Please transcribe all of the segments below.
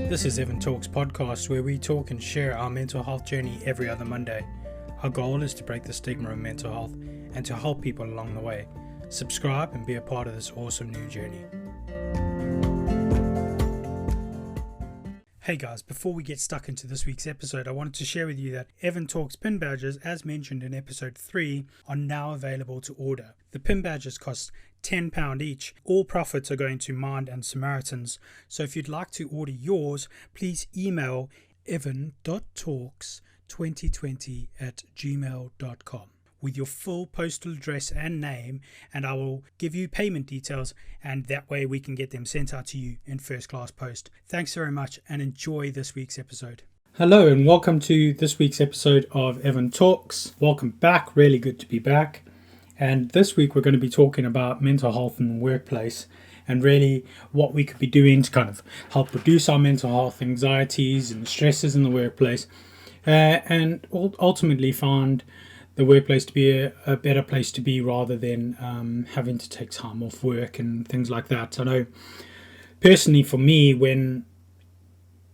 This is Evan Talks podcast, where we talk and share our mental health journey every other Monday. Our goal is to break the stigma of mental health and to help people along the way. Subscribe and be a part of this awesome new journey. Hey guys, before we get stuck into this week's episode, I wanted to share with you that Evan Talks pin badges, as mentioned in episode 3, are now available to order. The pin badges cost £10 each. All profits are going to Mind and Samaritans. So if you'd like to order yours, please email evan.talks2020@gmail.com with your full postal address and name, and I will give you payment details, and that way we can get them sent out to you in first class post. Thanks very much and enjoy this week's episode. Hello and welcome to this week's episode of Evan Talks. Welcome back, really good to be back. And this week we're going to be talking about mental health in the workplace and really what we could be doing to kind of help reduce our mental health anxieties and stresses in the workplace, and ultimately find the workplace to be a better place to be rather than having to take time off work and things like that. I know personally for me, when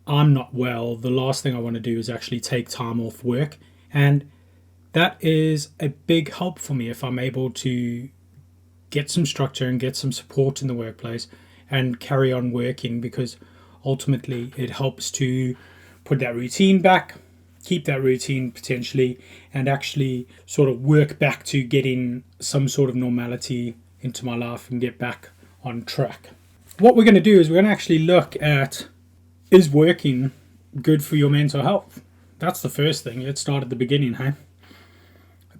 I'm not well, the last thing I want to do is actually take time off work, and that is a big help for me if I'm able to get some structure and get some support in the workplace and carry on working, because ultimately it helps to put that routine back, keep that routine potentially, and actually sort of work back to getting some sort of normality into my life and get back on track. What we're going to do is we're going to actually look at, is working good for your mental health? That's the first thing. Let's start at the beginning, hey?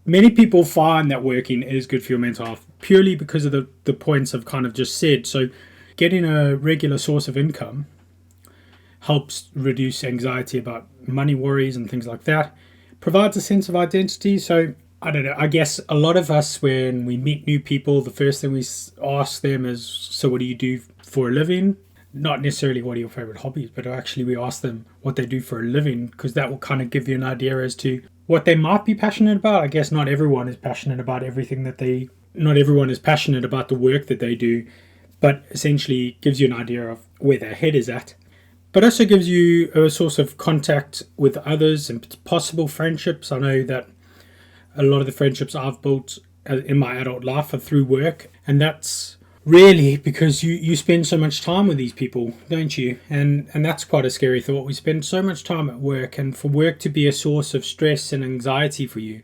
Many people find that working is good for your mental health purely because of the points I've kind of just said. So getting a regular source of income helps reduce anxiety about money worries and things like that. Provides a sense of identity. So I don't know, I guess a lot of us, when we meet new people, the first thing we ask them is, so what do you do for a living? Not necessarily what are your favorite hobbies, but actually we ask them what they do for a living, because that will kind of give you an idea as to what they might be passionate about. I guess not everyone is passionate about everything not everyone is passionate about the work that they do, but essentially gives you an idea of where their head is at. But also gives you a source of contact with others and possible friendships. I know that a lot of the friendships I've built in my adult life are through work, and that's really because you spend so much time with these people, don't you? And that's quite a scary thought. We spend so much time at work, and for work to be a source of stress and anxiety for you,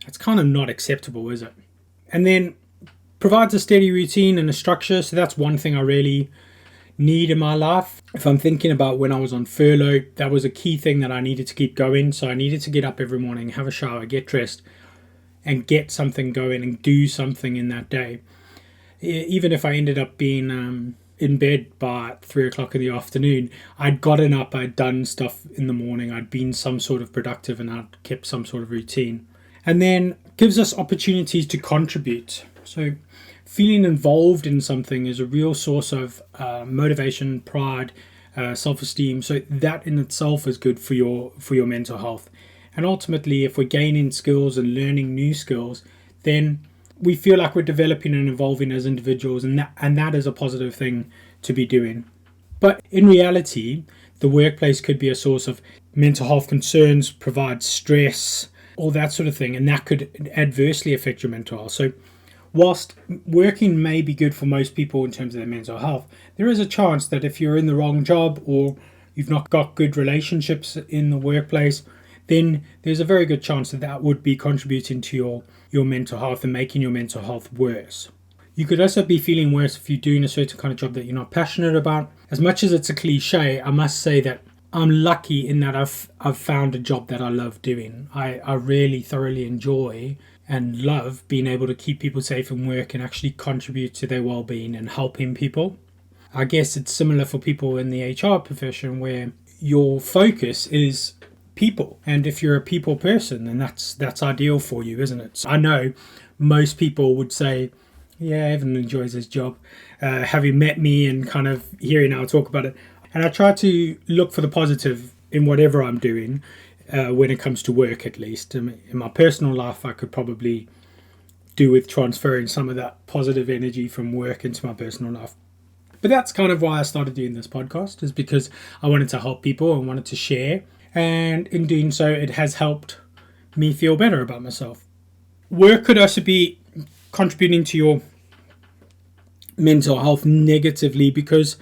that's kind of not acceptable, is it? And then provides a steady routine and a structure. So that's one thing I really need in my life. If I'm thinking about when I was on furlough, that was a key thing that I needed to keep going. So I needed to get up every morning, have a shower, get dressed, and get something going and do something in that day. Even if I ended up being in bed by 3 o'clock in the afternoon, I'd gotten up, I'd done stuff in the morning, I'd been some sort of productive, and I'd kept some sort of routine. And then gives us opportunities to contribute. So feeling involved in something is a real source of motivation, pride, self-esteem. So that in itself is good for your mental health. And ultimately, if we're gaining skills and learning new skills, then we feel like we're developing and evolving as individuals, and that is a positive thing to be doing. But in reality, the workplace could be a source of mental health concerns, provide stress, all that sort of thing, and that could adversely affect your mental health. So whilst working may be good for most people in terms of their mental health, there is a chance that if you're in the wrong job or you've not got good relationships in the workplace, then there's a very good chance that would be contributing to your mental health and making your mental health worse. You could also be feeling worse if you're doing a certain kind of job that you're not passionate about. As much as it's a cliche, I must say that I'm lucky in that I've found a job that I love doing. I really thoroughly enjoy and love being able to keep people safe in work and actually contribute to their well-being and helping people. I guess it's similar for people in the HR profession, where your focus is people, and if you're a people person, then that's ideal for you, isn't it? So I know most people would say, yeah, Evan enjoys his job, having met me and kind of hearing how I talk about it. And I try to look for the positive in whatever I'm doing, when it comes to work at least. In my personal life, I could probably do with transferring some of that positive energy from work into my personal life. But that's kind of why I started doing this podcast, is because I wanted to help people and wanted to share. And in doing so, it has helped me feel better about myself. Work could also be contributing to your mental health negatively, because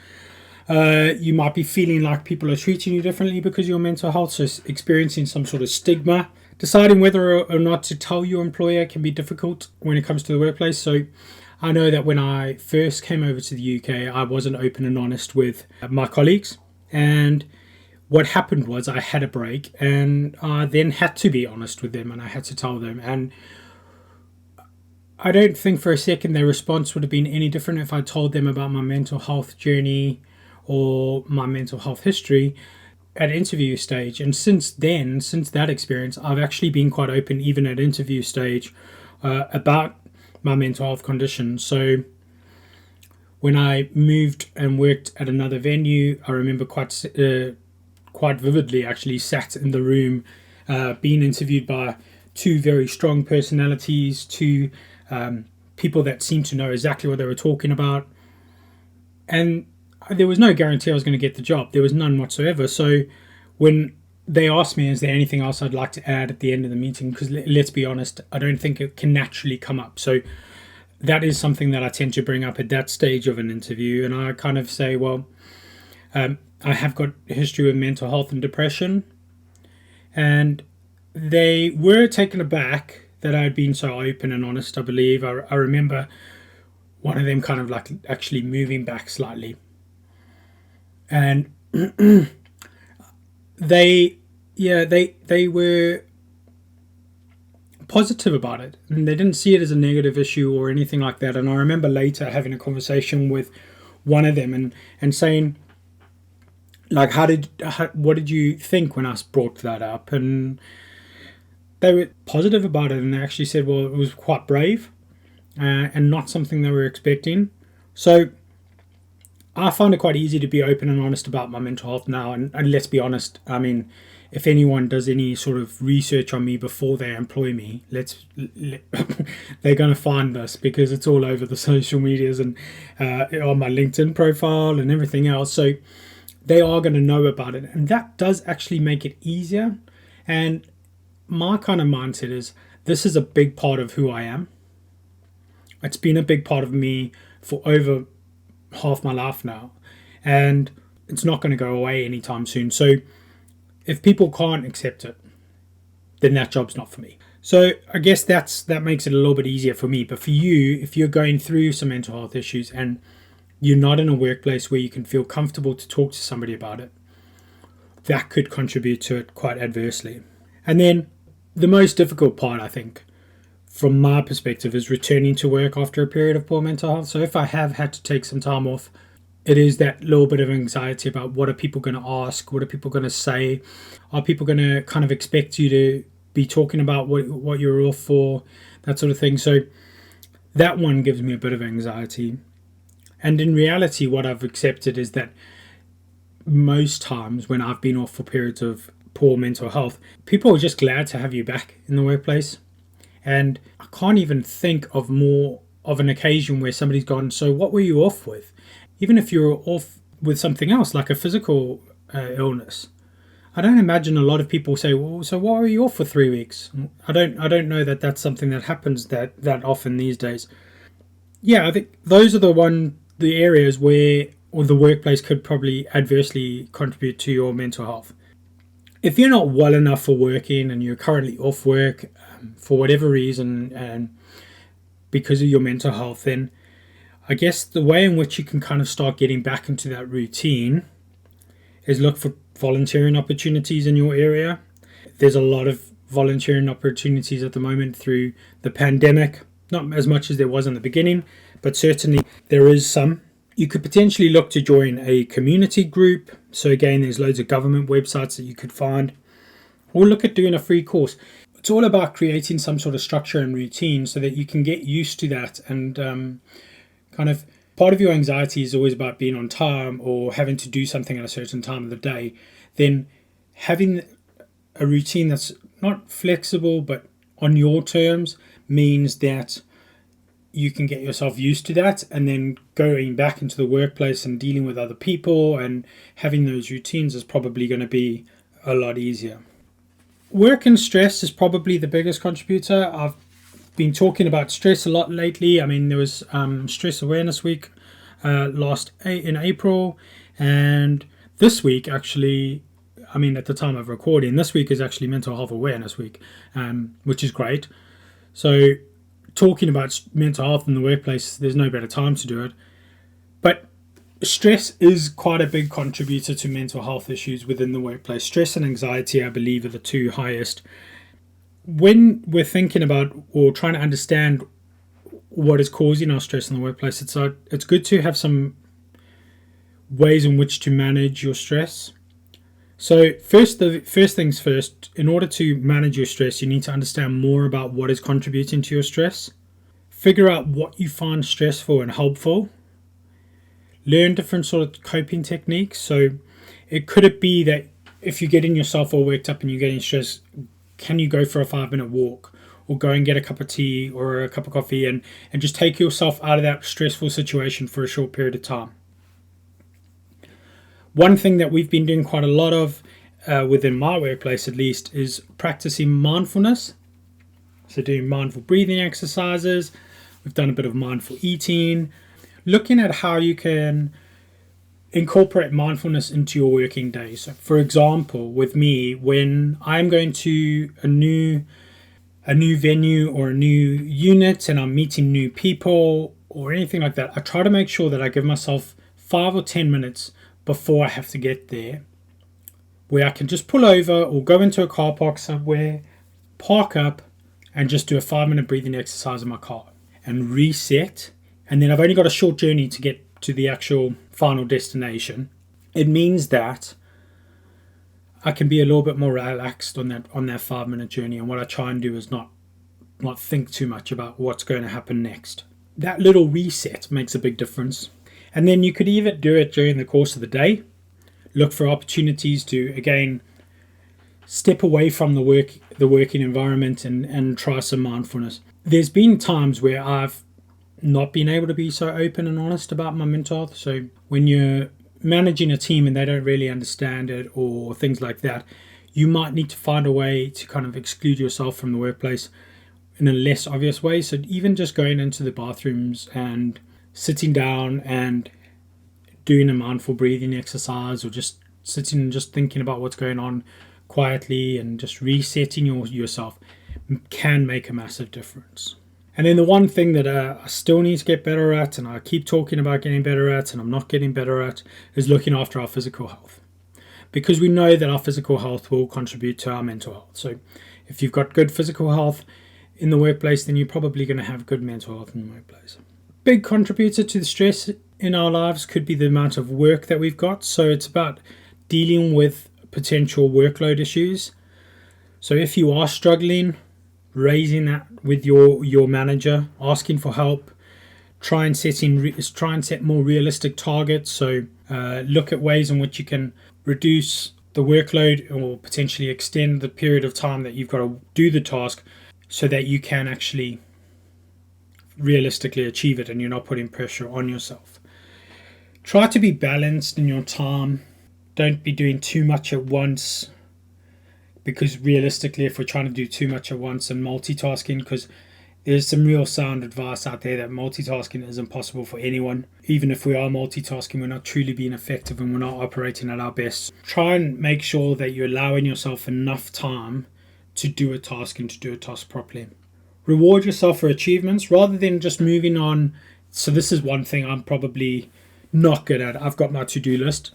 you might be feeling like people are treating you differently because of your mental health, so experiencing some sort of stigma. Deciding whether or not to tell your employer can be difficult when it comes to the workplace. So I know that when I first came over to the UK, I wasn't open and honest with my colleagues. And what happened was I had a break, and I then had to be honest with them, and I had to tell them. And I don't think for a second their response would have been any different if I told them about my mental health journey or my mental health history at interview stage. And since then, since that experience, I've actually been quite open, even at interview stage, about my mental health condition. So when I moved and worked at another venue, I remember quite vividly actually sat in the room being interviewed by two very strong personalities, two people that seemed to know exactly what they were talking about. And there was no guarantee I was going to get the job. There was none whatsoever. So when they asked me, is there anything else I'd like to add at the end of the meeting? Because let's be honest, I don't think it can naturally come up. So that is something that I tend to bring up at that stage of an interview. And I kind of say, well, I have got a history with mental health and depression. And they were taken aback that I had been so open and honest, I believe. I remember one of them kind of like actually moving back slightly. And they were positive about it, and they didn't see it as a negative issue or anything like that. And I remember later having a conversation with one of them and saying, like, what did you think when I brought that up? And they were positive about it, and they actually said, well, it was quite brave and not something they were expecting. So I find it quite easy to be open and honest about my mental health now. And let's be honest, I mean, if anyone does any sort of research on me before they employ me, they're going to find this, because it's all over the social medias and on my LinkedIn profile and everything else. So they are going to know about it. And that does actually make it easier. And my kind of mindset is, this is a big part of who I am. It's been a big part of me for over half my life now, and it's not going to go away anytime soon. So if people can't accept it, then that job's not for me. So I guess that makes it a little bit easier for me. But for you, if you're going through some mental health issues and you're not in a workplace where you can feel comfortable to talk to somebody about it, that could contribute to it quite adversely. And then the most difficult part, I think, from my perspective, is returning to work after a period of poor mental health. So if I have had to take some time off, it is that little bit of anxiety about, what are people going to ask? What are people going to say? Are people going to kind of expect you to be talking about what you're off for? That sort of thing. So that one gives me a bit of anxiety. And in reality, what I've accepted is that most times when I've been off for periods of poor mental health, people are just glad to have you back in the workplace. And I can't even think of more of an occasion where somebody's gone, so what were you off with? Even if you're off with something else, like a physical illness. I don't imagine a lot of people say, well, so why were you off for 3 weeks? I don't know that that's something that happens that often these days. Yeah, I think those are the areas where the workplace could probably adversely contribute to your mental health. If you're not well enough for working and you're currently off work for whatever reason and because of your mental health, then I guess the way in which you can kind of start getting back into that routine is look for volunteering opportunities in your area. There's a lot of volunteering opportunities at the moment through the pandemic, not as much as there was in the beginning, but certainly there is some. You could potentially look to join a community group. So again, there's loads of government websites that you could find, or look at doing a free course. It's all about creating some sort of structure and routine so that you can get used to that. And kind of part of your anxiety is always about being on time or having to do something at a certain time of the day. Then having a routine that's not flexible but on your terms means that you can get yourself used to that, and then going back into the workplace and dealing with other people and having those routines is probably going to be a lot easier. Work and stress is probably the biggest contributor. I've been talking about stress a lot lately. I mean, there was Stress Awareness Week in April, and this week actually, I mean, at the time of recording, this week is actually Mental Health Awareness Week, which is great. So talking about mental health in the workplace, there's no better time to do it. But stress is quite a big contributor to mental health issues within the workplace. Stress and anxiety, I believe, are the two highest. When we're thinking about or trying to understand what is causing our stress in the workplace, it's good to have some ways in which to manage your stress. So the first things first, in order to manage your stress, you need to understand more about what is contributing to your stress. Figure out what you find stressful and helpful. Learn different sort of coping techniques. So could it be that if you're getting yourself all worked up and you're getting stressed, can you go for a 5-minute walk or go and get a cup of tea or a cup of coffee and just take yourself out of that stressful situation for a short period of time? One thing that we've been doing quite a lot of within my workplace at least is practicing mindfulness. So doing mindful breathing exercises. We've done a bit of mindful eating. Looking at how you can incorporate mindfulness into your working day. So for example, with me, when I'm going to a new venue or a new unit and I'm meeting new people or anything like that, I try to make sure that I give myself 5 or 10 minutes before I have to get there, where I can just pull over or go into a car park somewhere, park up, and just do a 5-minute breathing exercise in my car and reset. And then I've only got a short journey to get to the actual final destination. It means that I can be a little bit more relaxed on that 5-minute journey. And what I try and do is not think too much about what's going to happen next. That little reset makes a big difference. And then you could even do it during the course of the day. Look for opportunities to, again, step away from the working environment and try some mindfulness. There's been times where I've not been able to be so open and honest about my mental health. So when you're managing a team and they don't really understand it or things like that, you might need to find a way to kind of exclude yourself from the workplace in a less obvious way. So even just going into the bathrooms and sitting down and doing a mindful breathing exercise, or just sitting and just thinking about what's going on quietly and just resetting yourself can make a massive difference. And then the one thing that I still need to get better at, and I keep talking about getting better at, and I'm not getting better at, is looking after our physical health. Because we know that our physical health will contribute to our mental health. So if you've got good physical health in the workplace, then you're probably going to have good mental health in the workplace. Big contributor to the stress in our lives could be the amount of work that we've got. So it's about dealing with potential workload issues. So if you are struggling, raising that with your manager, asking for help, try and set more realistic targets. So look at ways in which you can reduce the workload or potentially extend the period of time that you've got to do the task so that you can actually realistically achieve it and you're not putting pressure on yourself. Try to be balanced in your time. Don't be doing too much at once, because realistically, if we're trying to do too much at once and multitasking, because there's some real sound advice out there that multitasking is impossible for anyone. Even if we are multitasking, we're not truly being effective and we're not operating at our best. Try and make sure that you're allowing yourself enough time to do a task and to do a task properly. Reward yourself for achievements rather than just moving on. So this is one thing I'm probably not good at. I've got my to-do list.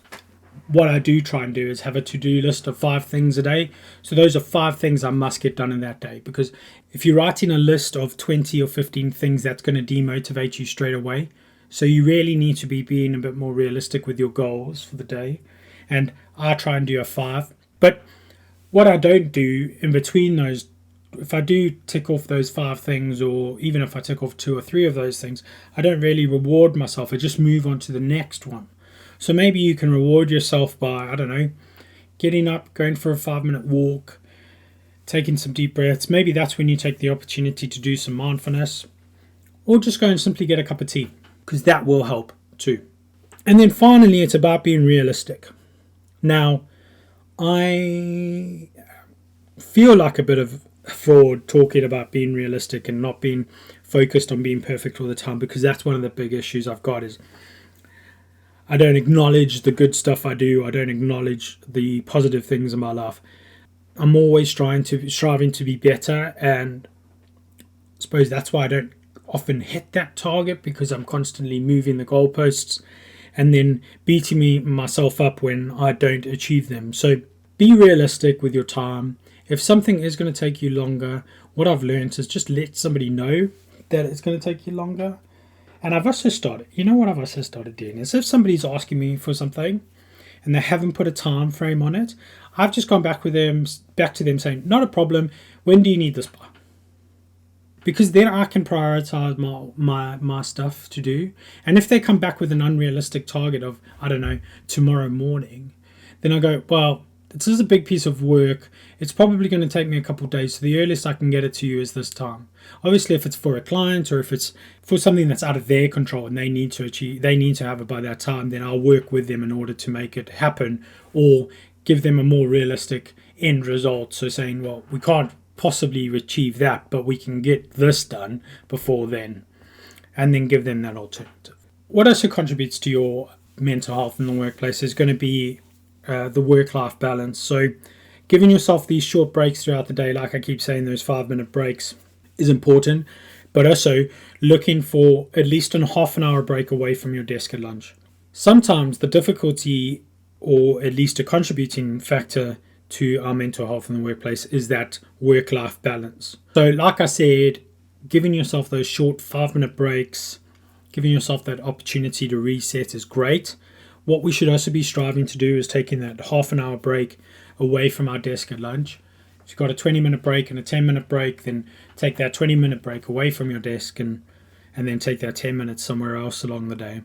What I do try and do is have a to-do list of 5 things a day. So those are 5 things I must get done in that day. Because if you're writing a list of 20 or 15 things, that's going to demotivate you straight away. So you really need to be being a bit more realistic with your goals for the day. And I try and do a 5. But what I don't do in between those, if I do tick off those 5 things, or even if I tick off 2 or 3 of those things, I don't really reward myself. I just move on to the next one. So maybe you can reward yourself by, I don't know, getting up, going for a 5-minute walk, taking some deep breaths. Maybe that's when you take the opportunity to do some mindfulness. or just go and simply get a cup of tea, because that will help too. And then finally, it's about being realistic. Now, I feel like a bit of a fraud talking about being realistic and not being focused on being perfect all the time, because that's one of the big issues I've got is I don't acknowledge the good stuff I do. I don't acknowledge the positive things in my life. I'm always striving to be better, and I suppose that's why I don't often hit that target, because I'm constantly moving the goalposts and then beating myself up when I don't achieve them. So be realistic with your time. If something is going to take you longer, what I've learned is just let somebody know that it's going to take you longer. And I've also started doing is if somebody's asking me for something and they haven't put a time frame on it, I've just gone back to them saying, not a problem, when do you need this by? Because then I can prioritize my stuff to do. And if they come back with an unrealistic target of, I don't know, tomorrow morning, then I go, well, this is a big piece of work. It's probably going to take me a couple of days. So the earliest I can get it to you is this time. Obviously, if it's for a client or if it's for something that's out of their control and they need to have it by that time, then I'll work with them in order to make it happen, or give them a more realistic end result. So saying, well, we can't possibly achieve that, but we can get this done before then, and then give them that alternative. What also contributes to your mental health in the workplace is going to be the work-life balance. So giving yourself these short breaks throughout the day, like I keep saying, those 5-minute breaks is important, but also looking for at least a half an hour break away from your desk at lunch. Sometimes the difficulty, or at least a contributing factor to our mental health in the workplace, is that work-life balance. So like I said, giving yourself those short 5-minute breaks, giving yourself that opportunity to reset is great. What we should also be striving to do is taking that half an hour break away from our desk at lunch. If you've got a 20-minute break and a 10-minute break, then take that 20-minute break away from your desk and then take that 10 minutes somewhere else along the day.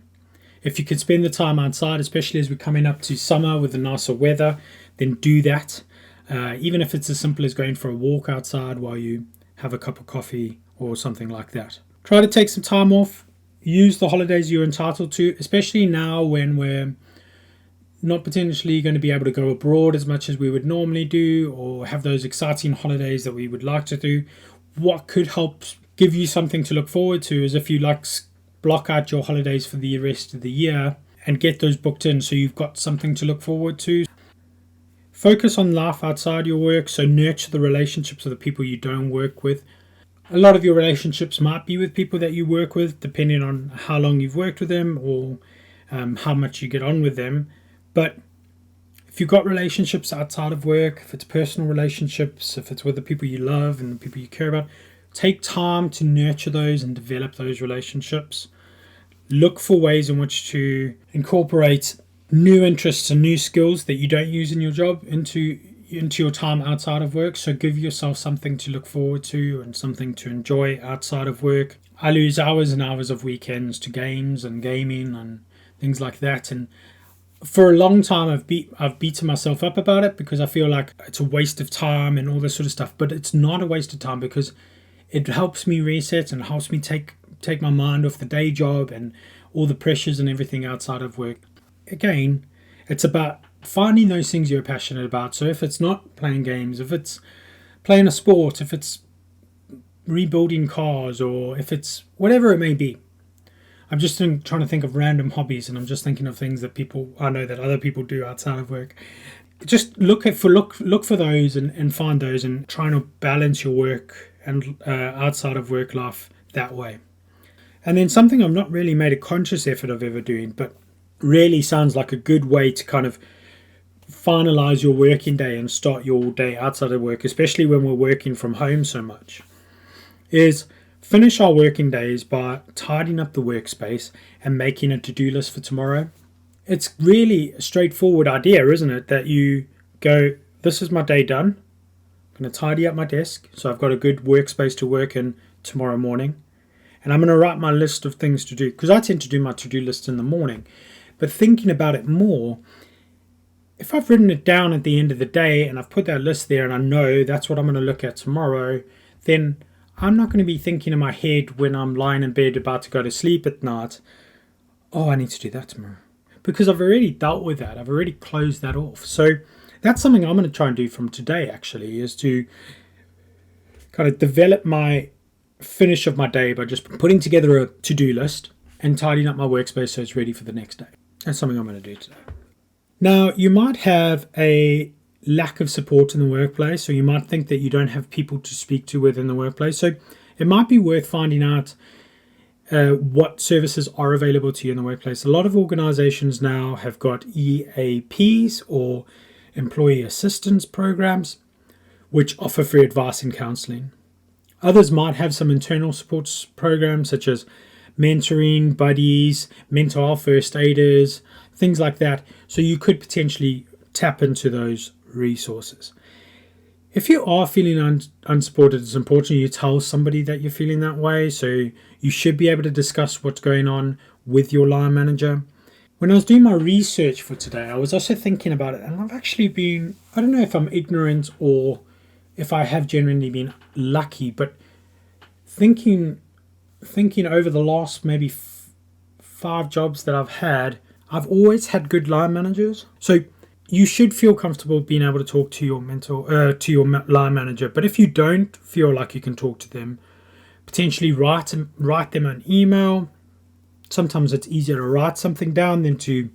If you could spend the time outside, especially as we're coming up to summer with the nicer weather, then do that. Even if it's as simple as going for a walk outside while you have a cup of coffee or something like that. Try to take some time off. Use the holidays you're entitled to, especially now when we're not potentially going to be able to go abroad as much as we would normally do, or have those exciting holidays that we would like to do. What could help give you something to look forward to is if you block out your holidays for the rest of the year and get those booked in so you've got something to look forward to. Focus on life outside your work, so nurture the relationships of the people you don't work with. A lot of your relationships might be with people that you work with, depending on how long you've worked with them or how much you get on with them. But if you've got relationships outside of work, if it's personal relationships, if it's with the people you love and the people you care about, take time to nurture those and develop those relationships. Look for ways in which to incorporate new interests and new skills that you don't use in your job into your time outside of work. So give yourself something to look forward to and something to enjoy outside of work. I lose hours and hours of weekends to games and gaming and things like that, and for a long time I've beaten myself up about it because I feel like it's a waste of time and all this sort of stuff. But it's not a waste of time, because it helps me reset and helps me take my mind off the day job and all the pressures and everything outside of work. Again, it's about finding those things you're passionate about. So if it's not playing games, if it's playing a sport, if it's rebuilding cars, or if it's whatever it may be. I'm just trying to think of random hobbies, and I'm just thinking of things that I know that other people do outside of work. Just look for those and find those, and trying to balance your work and outside of work life that way. And then something I've not really made a conscious effort of ever doing, but really sounds like a good way to kind of finalize your working day and start your day outside of work, especially when we're working from home so much, is finish our working days by tidying up the workspace and making a to-do list for tomorrow. It's really a straightforward idea, isn't it? That you go, this is my day done. I'm going to tidy up my desk so I've got a good workspace to work in tomorrow morning. And I'm going to write my list of things to do, because I tend to do my to-do list in the morning. But thinking about it more, if I've written it down at the end of the day and I've put that list there and I know that's what I'm going to look at tomorrow, then I'm not going to be thinking in my head when I'm lying in bed about to go to sleep at night, oh, I need to do that tomorrow. Because I've already dealt with that. I've already closed that off. So that's something I'm going to try and do from today, actually, is to kind of develop my finish of my day by just putting together a to-do list and tidying up my workspace so it's ready for the next day. That's something I'm going to do today. Now, you might have a lack of support in the workplace, or you might think that you don't have people to speak to within the workplace. So it might be worth finding out what services are available to you in the workplace. A lot of organizations now have got EAPs, or employee assistance programs, which offer free advice and counseling. Others might have some internal support programs such as mentoring, buddies, mental health first aiders, things like that. So you could potentially tap into those resources. If you are feeling unsupported, it's important you tell somebody that you're feeling that way. So you should be able to discuss what's going on with your line manager. When I was doing my research for today, I was also thinking about it, and I've actually been, I don't know if I'm ignorant or if I have genuinely been lucky, but thinking over the last maybe 5 jobs that I've had, I've always had good line managers. So you should feel comfortable being able to talk to your line manager. But if you don't feel like you can talk to them, potentially write them an email. Sometimes it's easier to write something down than to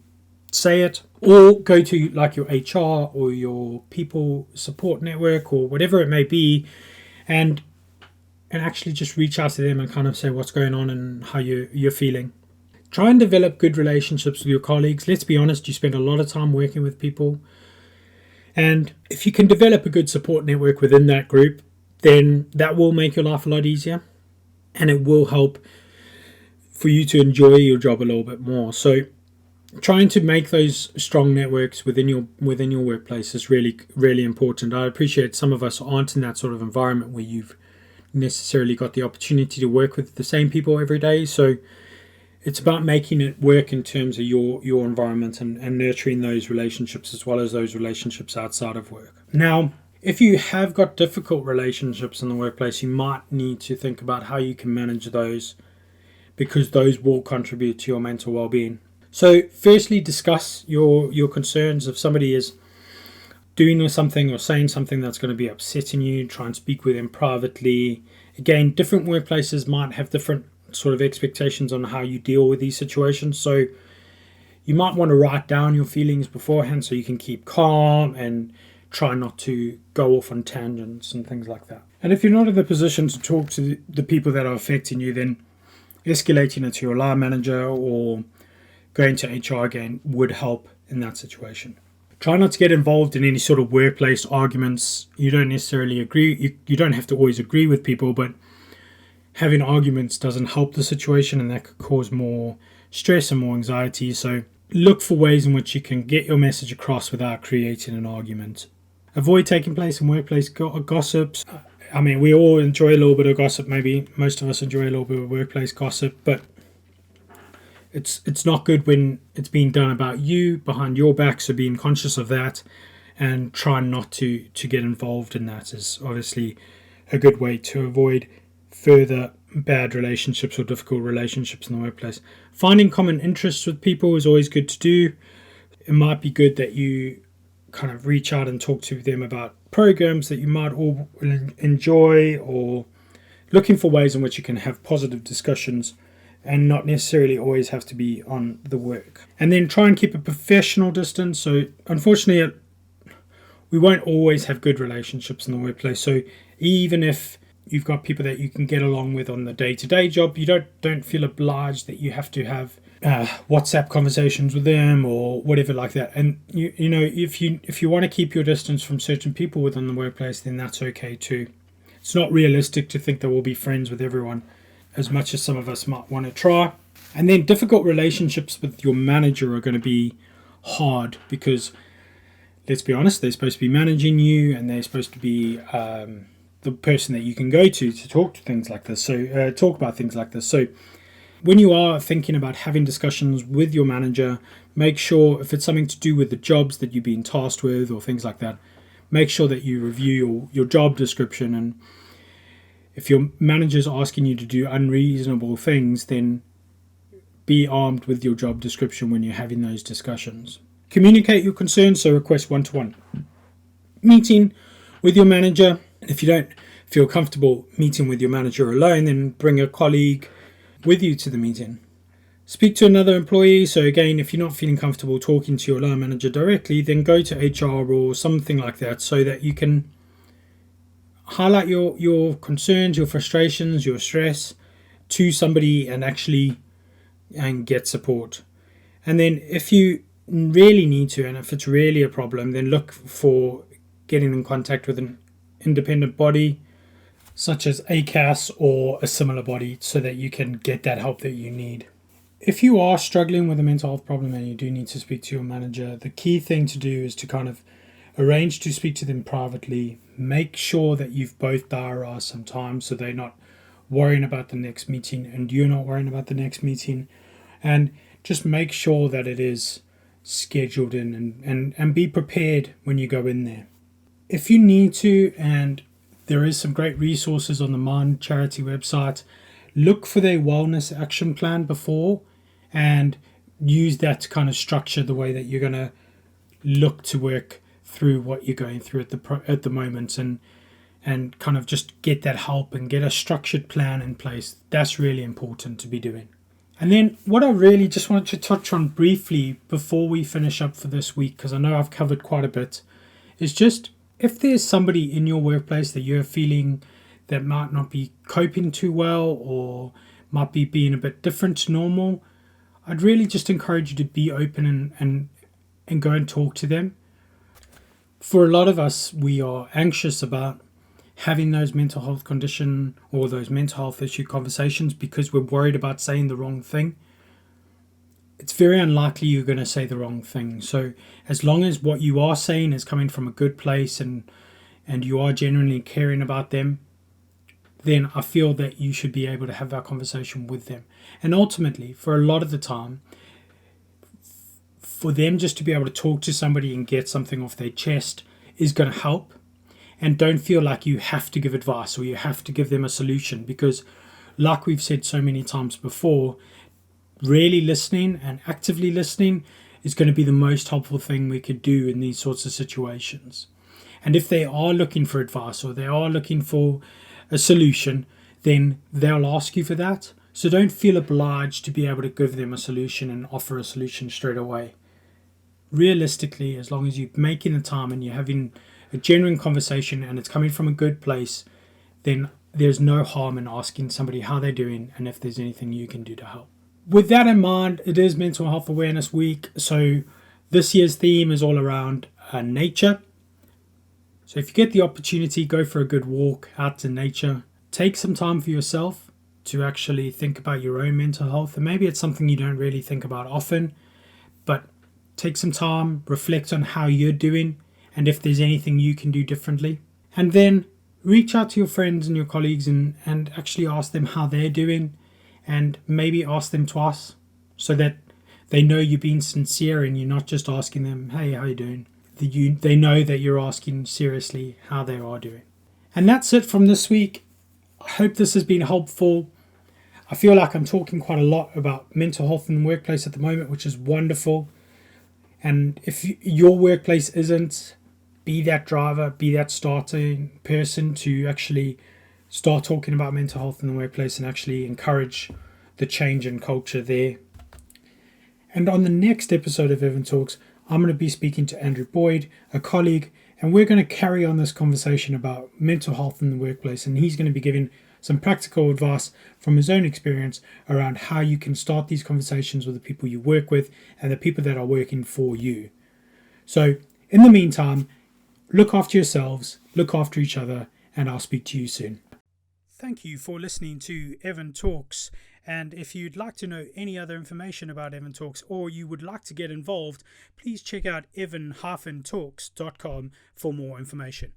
say it, or go to like your HR or your people support network or whatever it may be, and actually just reach out to them and kind of say what's going on and how you're feeling. Try and develop good relationships with your colleagues. Let's be honest, you spend a lot of time working with people. And if you can develop a good support network within that group, then that will make your life a lot easier. And it will help for you to enjoy your job a little bit more. So trying to make those strong networks within your workplace is really, really important. I appreciate some of us aren't in that sort of environment where you've necessarily got the opportunity to work with the same people every day. So it's about making it work in terms of your environment and nurturing those relationships as well as those relationships outside of work. Now, if you have got difficult relationships in the workplace, you might need to think about how you can manage those, because those will contribute to your mental well-being. So firstly, discuss your concerns. If somebody is doing something or saying something that's going to be upsetting you, try and speak with them privately. Again, different workplaces might have different sort of expectations on how you deal with these situations. So you might want to write down your feelings beforehand so you can keep calm and try not to go off on tangents and things like that. And if you're not in the position to talk to the people that are affecting you, then escalating it to your line manager or going to HR again would help in that situation. Try not to get involved in any sort of workplace arguments. You don't necessarily agree. You don't have to always agree with people, but having arguments doesn't help the situation, and that could cause more stress and more anxiety. So look for ways in which you can get your message across without creating an argument. Avoid taking place in workplace gossips. I mean, we all enjoy a little bit of gossip. Maybe most of us enjoy a little bit of workplace gossip, but it's not good when it's being done about you behind your back. So being conscious of that and try not to get involved in that is obviously a good way to avoid further bad relationships or difficult relationships in the workplace. Finding common interests with people is always good to do. It might be good that you kind of reach out and talk to them about programs that you might all enjoy, or looking for ways in which you can have positive discussions and not necessarily always have to be on the work. And then try and keep a professional distance. So unfortunately, we won't always have good relationships in the workplace. So even if you've got people that you can get along with on the day-to-day job, you don't feel obliged that you have to have WhatsApp conversations with them or whatever like that. And you know, if you want to keep your distance from certain people within the workplace, then that's okay too. It's not realistic to think that we'll be friends with everyone, as much as some of us might want to try. And then difficult relationships with your manager are going to be hard, because let's be honest, they're supposed to be managing you, and they're supposed to be the person that you can go to talk to things like this. So talk about things like this. So when you are thinking about having discussions with your manager, make sure, if it's something to do with the jobs that you've been tasked with or things like that, make sure that you review your job description. And if your manager's asking you to do unreasonable things, then be armed with your job description when you're having those discussions. Communicate your concerns, so request one-to-one meeting with your manager. If you don't feel comfortable meeting with your manager alone, then bring a colleague with you to the meeting. Speak to another employee. So again, if you're not feeling comfortable talking to your line manager directly, then go to HR or something like that so that you can highlight your concerns, your frustrations, your stress to somebody and get support. And then if you really need to, and if it's really a problem, then look for getting in contact with an independent body such as ACAS or a similar body so that you can get that help that you need. If you are struggling with a mental health problem and you do need to speak to your manager, the key thing to do is to kind of arrange to speak to them privately. Make sure that you've both diarised some time so they're not worrying about the next meeting and you're not worrying about the next meeting. And just make sure that it is scheduled in and be prepared when you go in there. If you need to, and there is some great resources on the Mind charity website, look for their wellness action plan before and use that to kind of structure the way that you're going to look to work through what you're going through at the moment and kind of just get that help and get a structured plan in place. That's really important to be doing. And then what I really just wanted to touch on briefly before we finish up for this week, because I know I've covered quite a bit, is just if there's somebody in your workplace that you're feeling that might not be coping too well or might be being a bit different to normal, I'd really just encourage you to be open and go and talk to them. For a lot of us, we are anxious about having those mental health condition or those mental health issue conversations because we're worried about saying the wrong thing. It's very unlikely you're going to say the wrong thing. So as long as what you are saying is coming from a good place and you are genuinely caring about them, then I feel that you should be able to have that conversation with them. And ultimately, for a lot of the time, for them just to be able to talk to somebody and get something off their chest is going to help. And don't feel like you have to give advice or you have to give them a solution, because like we've said so many times before, really listening and actively listening is going to be the most helpful thing we could do in these sorts of situations. And if they are looking for advice or they are looking for a solution, then they'll ask you for that. So don't feel obliged to be able to give them a solution and offer a solution straight away. Realistically, as long as you're making the time and you're having a genuine conversation and it's coming from a good place, then there's no harm in asking somebody how they're doing and if there's anything you can do to help. With that in mind, it is Mental Health Awareness Week. So this year's theme is all around nature. So if you get the opportunity, go for a good walk out to nature. Take some time for yourself to actually think about your own mental health. And maybe it's something you don't really think about often, but take some time, reflect on how you're doing and if there's anything you can do differently. And then reach out to your friends and your colleagues and actually ask them how they're doing, and maybe ask them twice so that they know you're being sincere and you're not just asking them, hey, how you doing? They know that you're asking seriously how they are doing. And that's it from this week. I hope this has been helpful. I feel like I'm talking quite a lot about mental health in the workplace at the moment, which is wonderful. And if your workplace isn't, be that driver, be that starting person to actually start talking about mental health in the workplace and actually encourage the change in culture there. And on the next episode of Evan Talks, I'm going to be speaking to Andrew Boyd, a colleague, and we're going to carry on this conversation about mental health in the workplace. And he's going to be giving some practical advice from his own experience around how you can start these conversations with the people you work with and the people that are working for you. So in the meantime, look after yourselves, look after each other, and I'll speak to you soon. Thank you for listening to Evan Talks. And if you'd like to know any other information about Evan Talks or you would like to get involved, please check out evan-talks.com for more information.